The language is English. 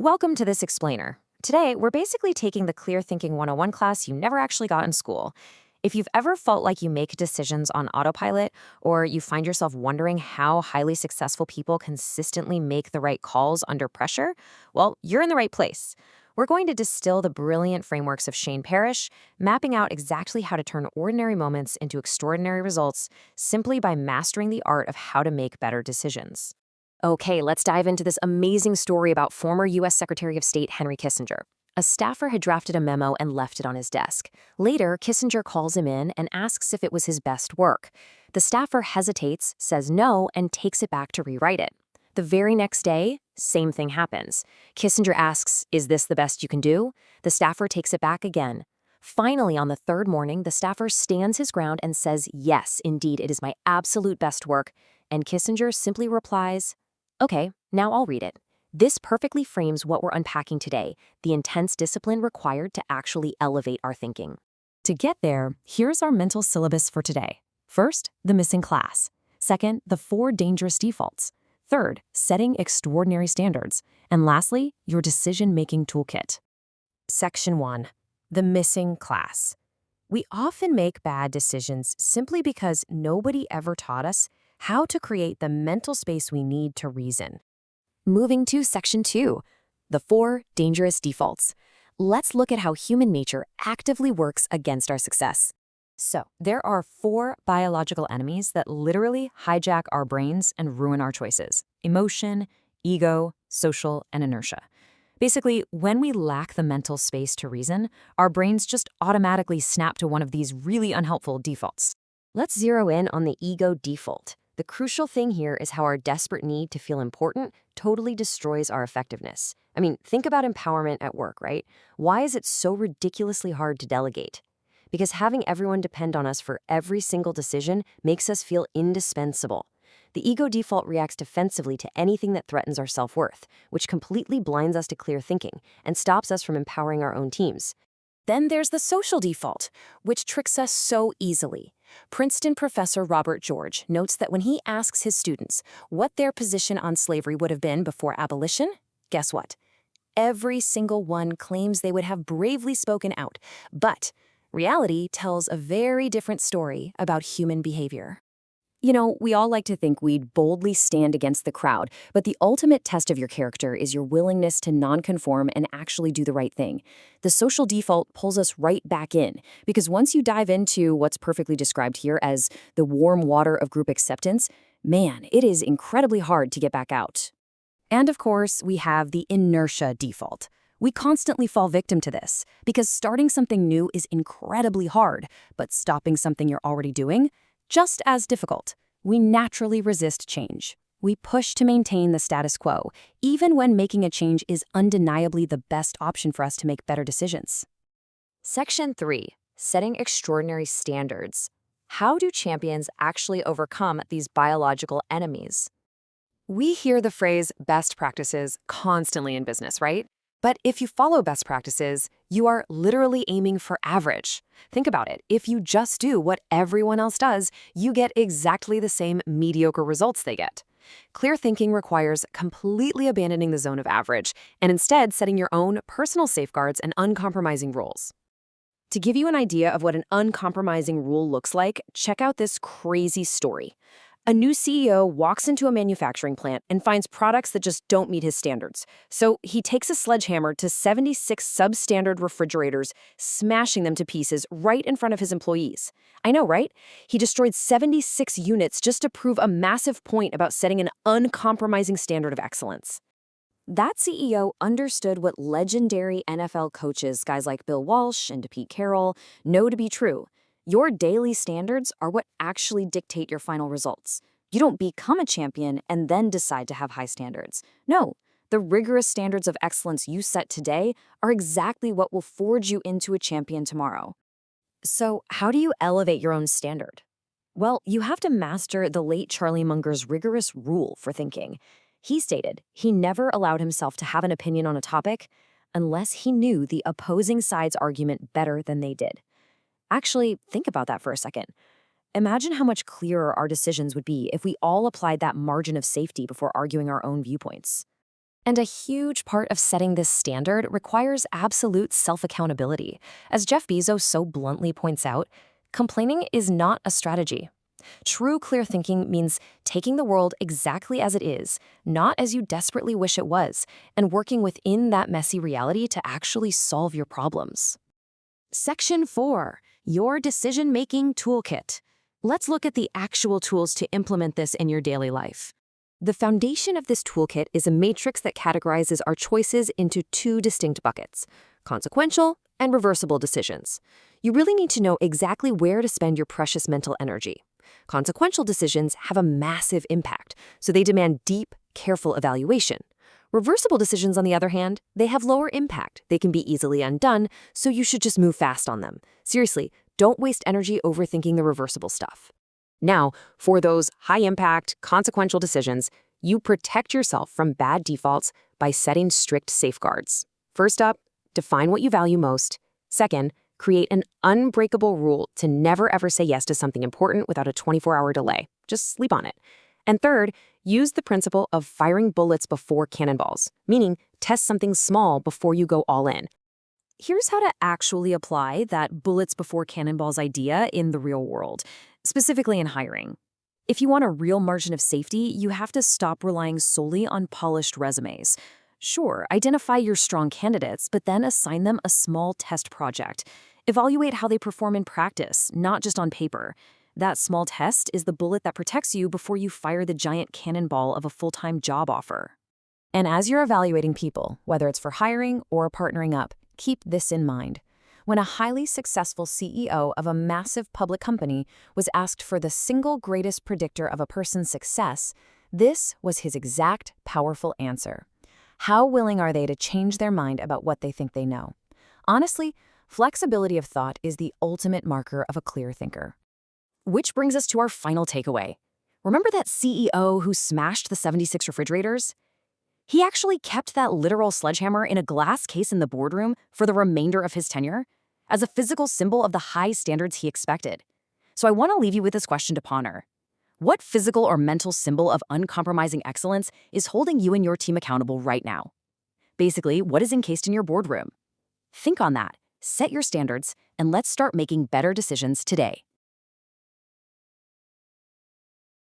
Welcome to this explainer. Today, we're basically taking the Clear Thinking 101 class you never actually got in school. If you've ever felt like you make decisions on autopilot, or you find yourself wondering how highly successful people consistently make the right calls under pressure, well, you're in the right place. We're going to distill the brilliant frameworks of Parrish, mapping out exactly how to turn ordinary moments into extraordinary results simply by mastering the art of how to make better decisions. Okay, let's dive into this amazing story about former U.S. Secretary of State Henry Kissinger. A staffer had drafted a memo and left it on his desk. Later, Kissinger calls him in and asks if it was his best work. The staffer hesitates, says no, and takes it back to rewrite it. The very next day, same thing happens. Kissinger asks, "Is this the best you can do?" The staffer takes it back again. Finally, on the third morning, the staffer stands his ground and says, "Yes, indeed, it is my absolute best work." And Kissinger simply replies, "Okay, now I'll read it." This perfectly frames what we're unpacking today, the intense discipline required to actually elevate our thinking. To get there, here's our mental syllabus for today. First, the missing class. Second, the 4 dangerous defaults. Third, setting extraordinary standards. And lastly, your decision-making toolkit. Section 1. The missing class. We often make bad decisions simply because nobody ever taught us how to create the mental space we need to reason. Moving to Section 2, the 4 dangerous defaults. Let's look at how human nature actively works against our success. So, there are 4 biological enemies that literally hijack our brains and ruin our choices: emotion, ego, social, and inertia. Basically, when we lack the mental space to reason, our brains just automatically snap to one of these really unhelpful defaults. Let's zero in on the ego default. The crucial thing here is how our desperate need to feel important totally destroys our effectiveness. I mean, think about empowerment at work, right? Why is it so ridiculously hard to delegate? Because having everyone depend on us for every single decision makes us feel indispensable. The ego default reacts defensively to anything that threatens our self-worth, which completely blinds us to clear thinking and stops us from empowering our own teams. Then there's the social default, which tricks us so easily. Princeton professor Robert George notes that when he asks his students what their position on slavery would have been before abolition, guess what? Every single one claims they would have bravely spoken out, but reality tells a very different story about human behavior. You know, we all like to think we'd boldly stand against the crowd, but the ultimate test of your character is your willingness to non-conform and actually do the right thing. The social default pulls us right back in, because once you dive into what's perfectly described here as the warm water of group acceptance, man, it is incredibly hard to get back out. And of course, we have the inertia default. We constantly fall victim to this, because starting something new is incredibly hard, but stopping something you're already doing, just as difficult. We naturally resist change. We push to maintain the status quo, even when making a change is undeniably the best option for us to make better decisions. Section 3. Setting extraordinary standards. How do champions actually overcome these biological enemies? We hear the phrase best practices constantly in business, right? But if you follow best practices, you are literally aiming for average. Think about it. If you just do what everyone else does, you get exactly the same mediocre results they get. Clear thinking requires completely abandoning the zone of average and instead setting your own personal safeguards and uncompromising rules. To give you an idea of what an uncompromising rule looks like, check out this crazy story. A new CEO walks into a manufacturing plant and finds products that just don't meet his standards. So he takes a sledgehammer to 76 substandard refrigerators, smashing them to pieces right in front of his employees. I know, right? He destroyed 76 units just to prove a massive point about setting an uncompromising standard of excellence. That CEO understood what legendary NFL coaches, guys like Bill Walsh and Pete Carroll, know to be true. Your daily standards are what actually dictate your final results. You don't become a champion and then decide to have high standards. No, the rigorous standards of excellence you set today are exactly what will forge you into a champion tomorrow. So, how do you elevate your own standard? Well, you have to master the late Charlie Munger's rigorous rule for thinking. He stated he never allowed himself to have an opinion on a topic unless he knew the opposing side's argument better than they did. Actually, think about that for a second. Imagine how much clearer our decisions would be if we all applied that margin of safety before arguing our own viewpoints. And a huge part of setting this standard requires absolute self-accountability. As Jeff Bezos so bluntly points out, complaining is not a strategy. True clear thinking means taking the world exactly as it is, not as you desperately wish it was, and working within that messy reality to actually solve your problems. Section 4. Your Decision-Making Toolkit. Let's look at the actual tools to implement this in your daily life. The foundation of this toolkit is a matrix that categorizes our choices into two distinct buckets: consequential and reversible decisions. You really need to know exactly where to spend your precious mental energy. Consequential decisions have a massive impact, so they demand deep, careful evaluation. Reversible decisions, on the other hand, they have lower impact. They can be easily undone, so you should just move fast on them. Seriously, don't waste energy overthinking the reversible stuff. Now, for those high-impact, consequential decisions, you protect yourself from bad defaults by setting strict safeguards. First up, define what you value most. Second, create an unbreakable rule to never ever say yes to something important without a 24-hour delay. Just sleep on it. And third, use the principle of firing bullets before cannonballs, meaning test something small before you go all in. Here's how to actually apply that bullets before cannonballs idea in the real world, specifically in hiring. If you want a real margin of safety, you have to stop relying solely on polished resumes. Sure, identify your strong candidates, but then assign them a small test project. Evaluate how they perform in practice, not just on paper. That small test is the bullet that protects you before you fire the giant cannonball of a full-time job offer. And as you're evaluating people, whether it's for hiring or partnering up, keep this in mind. When a highly successful CEO of a massive public company was asked for the single greatest predictor of a person's success, this was his exact powerful answer. How willing are they to change their mind about what they think they know? Honestly, flexibility of thought is the ultimate marker of a clear thinker. Which brings us to our final takeaway. Remember that CEO who smashed the 76 refrigerators? He actually kept that literal sledgehammer in a glass case in the boardroom for the remainder of his tenure, as a physical symbol of the high standards he expected. So I want to leave you with this question to ponder. What physical or mental symbol of uncompromising excellence is holding you and your team accountable right now? Basically, what is encased in your boardroom? Think on that, set your standards, and let's start making better decisions today.